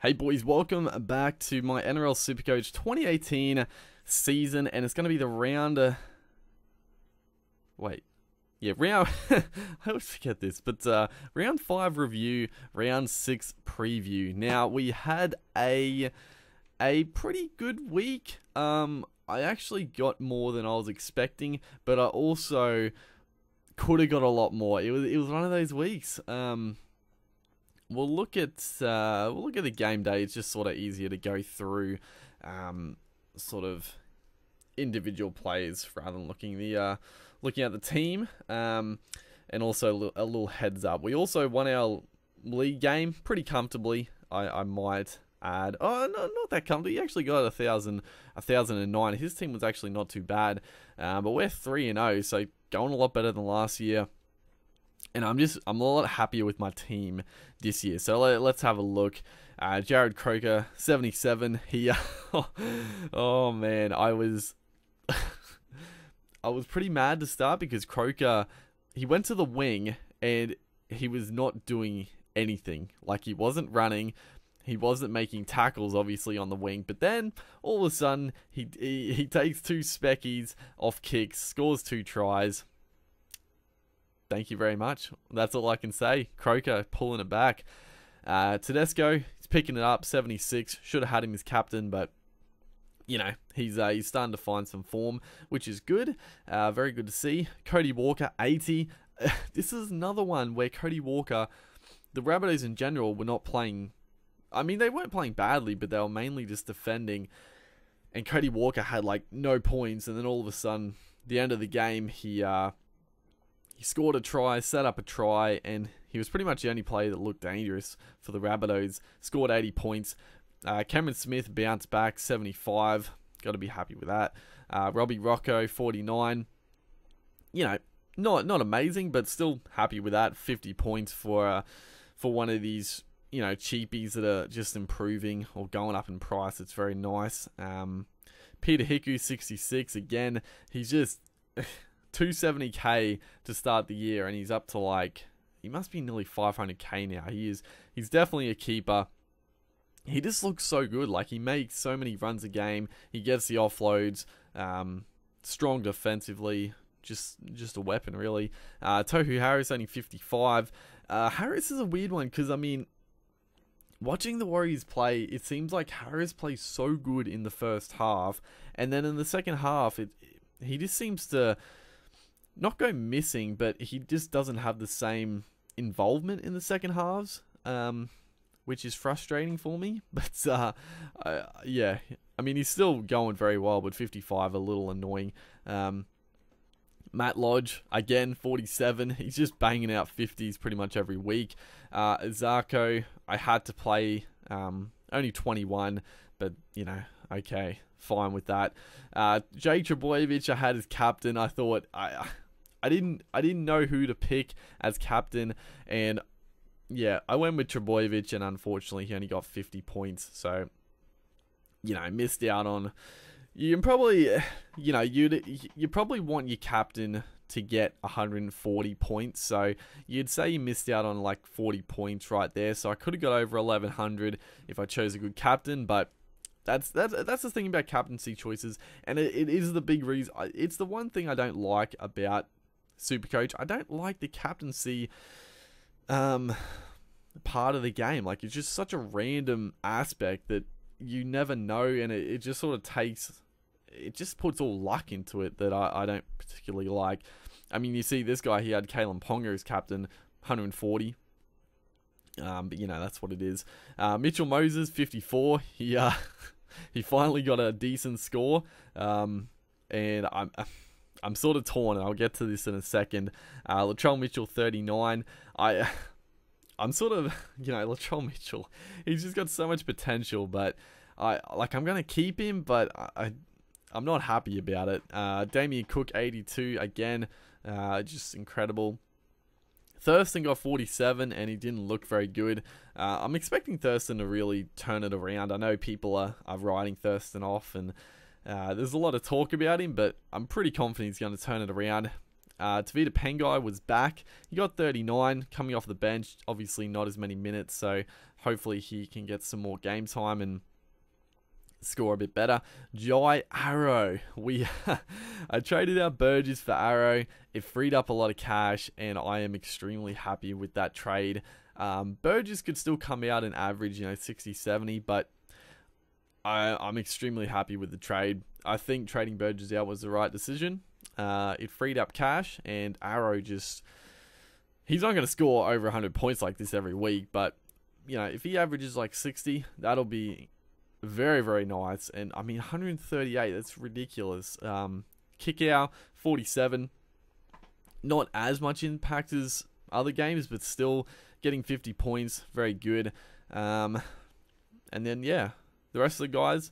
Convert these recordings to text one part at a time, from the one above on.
Hey boys, welcome back to my NRL SUPERCOACH 2018 season, and it's going to be the round... round... I always forget this, but round 5 review, round 6 preview. Now, we had a pretty good week. I actually got more than I was expecting, but I also could have got a lot more. It was one of those weeks. We'll look at the game day. It's just sort of easier to go through sort of individual players rather than looking at the team. And also a little heads up. We also won our league game pretty comfortably. I might add. Oh, no, not that comfortably. He actually got 1,009. His team was actually not too bad. But we're 3-0, so going a lot better than last year. And I'm a lot happier with my team this year. So let's have a look. Jared Croker, 77. He, oh man, I was pretty mad to start because Croker, he went to the wing and he was not doing anything. Like, he wasn't running. He wasn't making tackles, obviously, on the wing. But then, all of a sudden, he takes 2 speckies off kicks, scores 2 tries. Thank you very much. That's all I can say. Croker pulling it back. Tedesco, he's picking it up, 76. Should have had him as captain, but you know, he's starting to find some form, which is good. Very good to see. Cody Walker, 80. This is another one where Cody Walker, the Rabbitohs in general, were not playing. I mean, they weren't playing badly, but they were mainly just defending. And Cody Walker had like no points, and then all of a sudden, the end of the game, he scored a try, set up a try, and he was pretty much the only player that looked dangerous for the Rabbitohs. Scored 80 points. Cameron Smith bounced back, 75. Got to be happy with that. Robbie Rocco, 49. You know, not amazing, but still happy with that. 50 points for one of these, you know, cheapies that are just improving or going up in price. It's very nice. Peter Hiku, 66. Again, he's just... 270k to start the year, and he's up to like, he must be nearly 500k now. He's definitely a keeper. He just looks so good. Like, he makes so many runs a game. He gets the offloads. Strong defensively. Just a weapon, really. Tohu Harris only 55. Harris is a weird one because, I mean, watching the Warriors play, it seems like Harris plays so good in the first half, and then in the second half, he just seems to not go missing, but he just doesn't have the same involvement in the second halves, which is frustrating for me. But yeah, I mean, he's still going very well, but 55, a little annoying. Matt Lodge, again, 47. He's just banging out 50s pretty much every week. Zarko, I had to play, only 21, but, you know, okay, fine with that. Jake Trbojevic, I had as captain. I thought I didn't know who to pick as captain, and yeah, I went with Trbojevic, and unfortunately he only got 50 points. So, you know, missed out on. You can probably, you know, you probably want your captain to get 140 points. So you'd say you missed out on like 40 points right there. So I could have got over 1100 if I chose a good captain, but that's the thing about captaincy choices, and it is the big reason. It's the one thing I don't like about SUPERCOACH. I don't like the captaincy part of the game. Like, it's just such a random aspect that you never know, and it just sort of takes, it just puts all luck into it that I don't particularly like. I mean, you see this guy, he had Kalen Ponga as captain, 140. But you know, that's what it is. Mitchell Moses, 54. He finally got a decent score, and I'm sort of torn, and I'll get to this in a second. Latrell Mitchell, 39. I'm sort of, you know, Latrell Mitchell, he's just got so much potential, but I'm gonna keep him, but I'm not happy about it. Damien Cook, 82 again, just incredible. Thurston got 47, and he didn't look very good. I'm expecting Thurston to really turn it around. I know people are writing Thurston off, and there's a lot of talk about him, but I'm pretty confident he's going to turn it around. Tavita Pengai was back. He got 39 coming off the bench. Obviously not as many minutes, so hopefully he can get some more game time and score a bit better. Jai Arrow. I traded out Burgess for Arrow. It freed up a lot of cash, and I am extremely happy with that trade. Burgess could still come out and average, 60, 70, but I'm extremely happy with the trade. I think trading Burgess out was the right decision. It freed up cash, and Arrow he's not going to score over 100 points like this every week, but, if he averages like 60, that'll be very, very nice. And, 138, that's ridiculous. Kick out, 47. Not as much impact as other games, but still getting 50 points, very good. And then, the rest of the guys,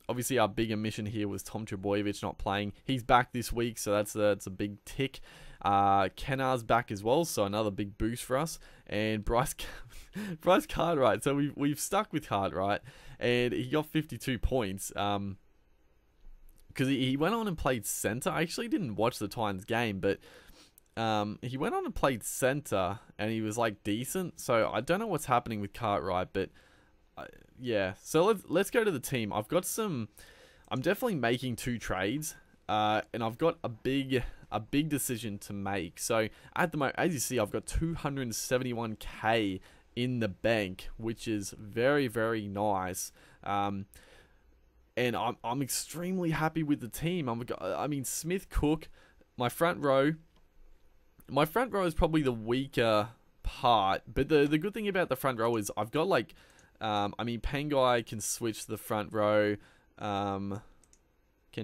obviously our big omission here was Tom Trbojevic not playing. He's back this week, so that's a big tick. Kennar's back as well, so another big boost for us. And Bryce Cartwright. So we've stuck with Cartwright, and he got 52 points. Because he went on and played center. I actually didn't watch the Titans game, but he went on and played center, and he was like decent. So I don't know what's happening with Cartwright, but yeah. So let's go to the team. I'm definitely making 2 trades, and I've got a big decision to make. So at the moment, as you see, I've got 271k in the bank, which is very, very nice. And I'm extremely happy with the team. Smith, Cook, my front row. My front row is probably the weaker part, but the good thing about the front row is I've got like, Pengai can switch to the front row. Can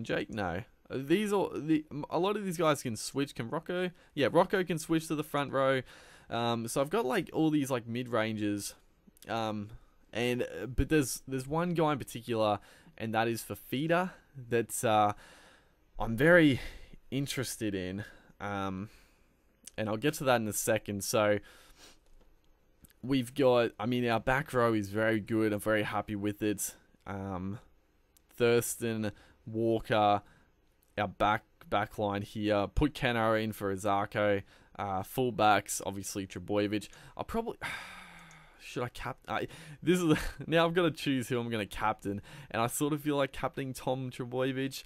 Jake? No. A lot of these guys can switch. Can Rocco? Yeah, Rocco can switch to the front row. So I've got like all these like mid ranges, but there's one guy in particular, and that is for Feeder, that I'm very interested in, and I'll get to that in a second. So we've got, our back row is very good. I'm very happy with it. Thurston, Walker, our back line here. Put Kenner in for Azarko. Fullbacks, obviously Trbojevic. I'll probably... Should I now I've got to choose who I'm going to captain, and I sort of feel like captaining Tom Trbojevic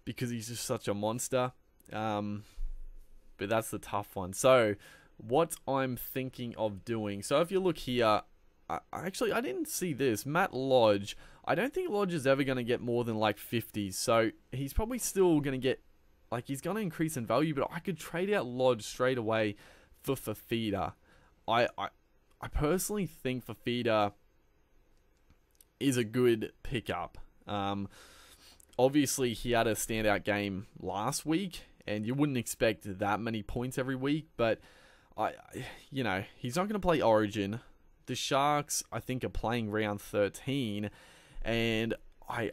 because he's just such a monster. But that's the tough one. So what I'm thinking of doing. So if you look here, I didn't see this. Matt Lodge. I don't think Lodge is ever going to get more than like 50. So he's probably still going to get, he's going to increase in value, but I could trade out Lodge straight away for Fafita. I personally think Fafita is a good pickup. Obviously, he had a standout game last week, and you wouldn't expect that many points every week, but he's not going to play Origin. The Sharks, I think, are playing round 13, and I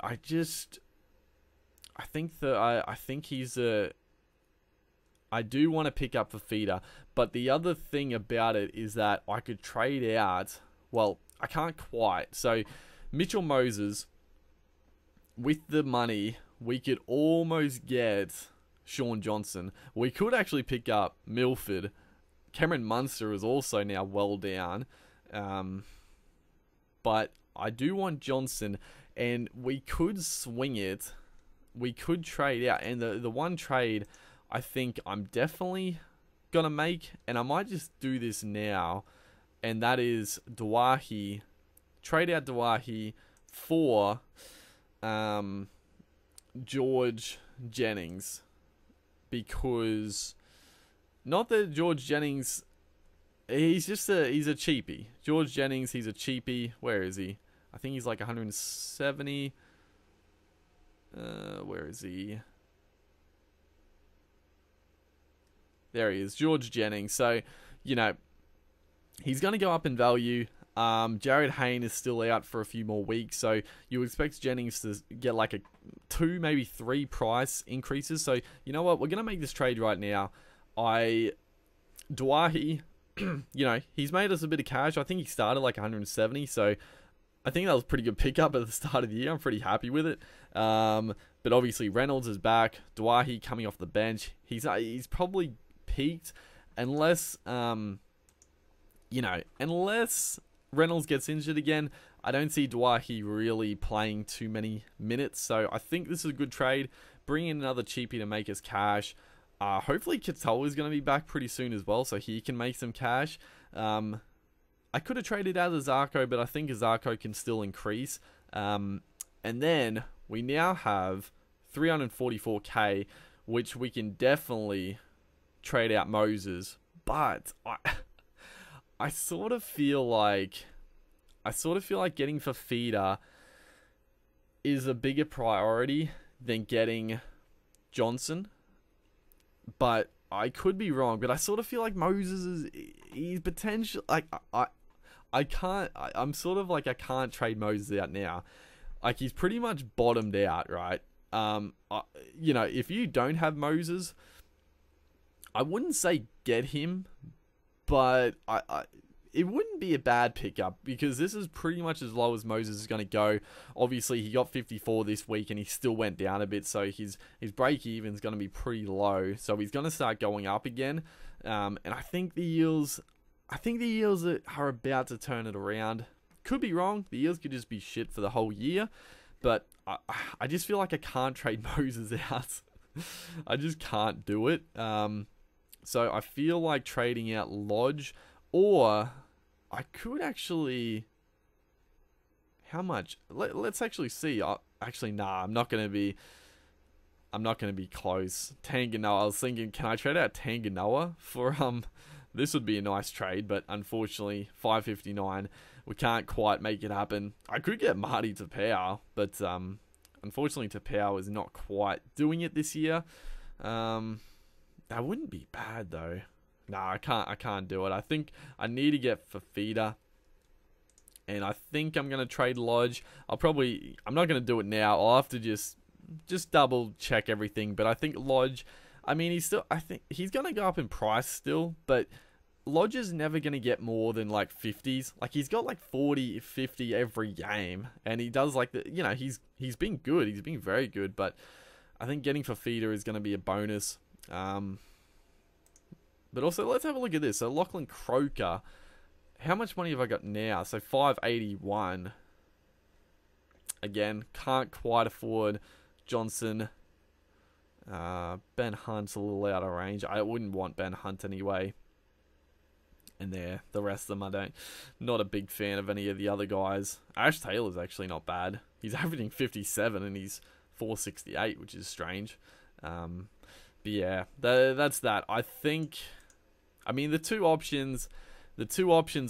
think he's a... I do want to pick up Fafita, but the other thing about it is that I could trade out... Well, I can't quite. So, Mitchell Moses, with the money, we could almost get Sean Johnson. We could actually pick up Milford. Cameron Munster is also now well down. But I do want Johnson, and we could swing it. We could trade out. And the one trade I think I'm definitely going to make, and I might just do this now, and that is Duahi. Trade out Duahi for George Jennings. Because, not that George Jennings, he's a cheapie. George Jennings, he's a cheapie. Where is he? I think he's like 170. Where is he? There he is, George Jennings. So, he's going to go up in value. Jared Hayne is still out for a few more weeks, so you expect Jennings to get like a 2, maybe 3 price increases. So, you know what? We're going to make this trade right now. Duahi, he's made us a bit of cash. I think he started like 170, so I think that was a pretty good pickup at the start of the year. I'm pretty happy with it. But obviously Reynolds is back. Dwyer coming off the bench. He's probably peaked, unless unless Reynolds gets injured again. I don't see Dwyer really playing too many minutes. So I think this is a good trade. Bring in another cheapie to make us cash. Hopefully Katoa is going to be back pretty soon as well, so he can make some cash. I could have traded out of Zarko, but I think Zarko can still increase. And then we now have 344k, which we can definitely trade out Moses. But I sort of feel like getting Fafita is a bigger priority than getting Johnson. But I could be wrong, but I sort of feel like Moses he's potential. Like I can't trade Moses out now. Like, he's pretty much bottomed out, right? If you don't have Moses, I wouldn't say get him, but it wouldn't be a bad pickup, because this is pretty much as low as Moses is going to go. Obviously, he got 54 this week and he still went down a bit, so his break even is going to be pretty low. So he's going to start going up again. And I think the Eels are about to turn it around. Could be wrong. The Eels could just be shit for the whole year, but I just feel like I can't trade Moses out. I just can't do it. So I feel like trading out Lodge. Or I could actually... How much? Let's actually see. Actually, nah, I'm not going to be close. Tanganoa. I was thinking, can I trade out Tanganoa for... This would be a nice trade, but unfortunately, 559. We can't quite make it happen. I could get Marty Tapau, but unfortunately, Tapau is not quite doing it this year. That wouldn't be bad, though. No, I can't do it. I think I need to get Fafita. And I think I'm going to trade Lodge. I'm not going to do it now. I'll have to just double check everything. But I think Lodge, I think he's going to go up in price still. But Lodge is never going to get more than like 50s. Like, he's got like 40, 50 every game. And he does like he's been good. He's been very good. But I think getting Fafita is going to be a bonus. But also, let's have a look at this. So, Lachlan Croker, how much money have I got now? So, 581. Again, can't quite afford Johnson. Ben Hunt's a little out of range. I wouldn't want Ben Hunt anyway. And the rest of them, not a big fan of any of the other guys. Ash Taylor's actually not bad. He's averaging 57 and he's 468, which is strange. But yeah, that's that. I think... the two options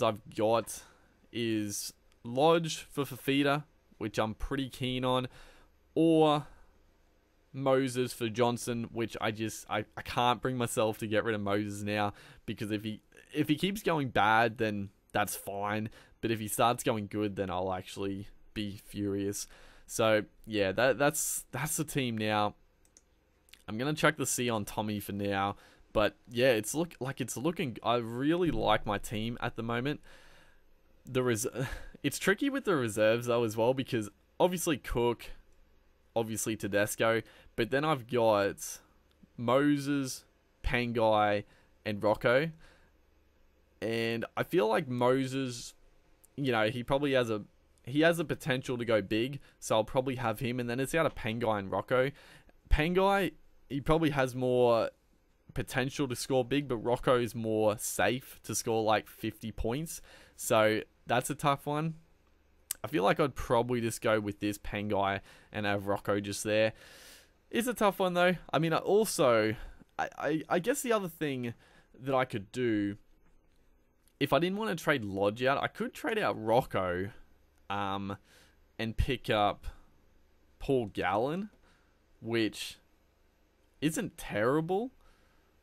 I've got is Lodge for Fafita, which I'm pretty keen on, or Moses for Johnson, which I can't bring myself to get rid of Moses now, because if he keeps going bad, then that's fine, but if he starts going good, then I'll actually be furious. So yeah, that's the team now. I'm gonna chuck the C on Tommy for now. But yeah, it's looking. I really like my team at the moment. It's tricky with the reserves though as well, because obviously Cook, obviously Tedesco, but then I've got Moses, Pangai, and Rocco. And I feel like Moses, he probably has a potential to go big, so I'll probably have him. And then it's out of Pangai and Rocco. Pangai, he probably has more potential to score big, but Rocco is more safe to score like 50 points. So that's a tough one. I feel like I'd probably just go with this Pangai and have Rocco just there. It's a tough one though. I guess the other thing that I could do, if I didn't want to trade Lodge out, I could trade out Rocco and pick up Paul Gallen, which isn't terrible.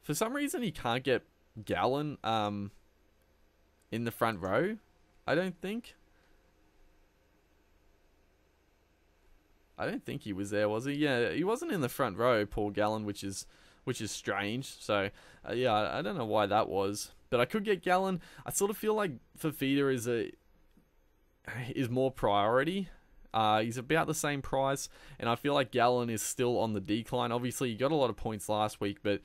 For some reason, he can't get Gallen in the front row, I don't think. I don't think he was there, was he? Yeah, he wasn't in the front row, Paul Gallen, which is strange. So, yeah, I don't know why that was. But I could get Gallen. I sort of feel like Fafita is is more priority. He's about the same price, and I feel like Gallen is still on the decline. Obviously, he got a lot of points last week, but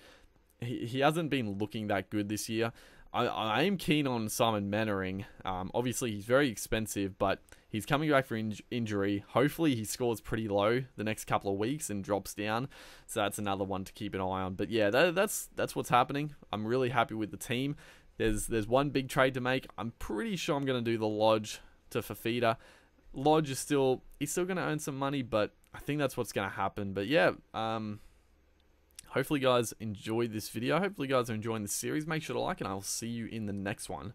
he hasn't been looking that good this year. I am keen on Simon Mannering. Obviously, he's very expensive, but he's coming back from injury. Hopefully, he scores pretty low the next couple of weeks and drops down. So that's another one to keep an eye on. But yeah, that's what's happening. I'm really happy with the team. There's one big trade to make. I'm pretty sure I'm going to do the Lodge to Fafita. Lodge is he's still going to earn some money, but I think that's what's going to happen. But yeah, hopefully you guys enjoyed this video. Hopefully you guys are enjoying the series. Make sure to like, and I'll see you in the next one.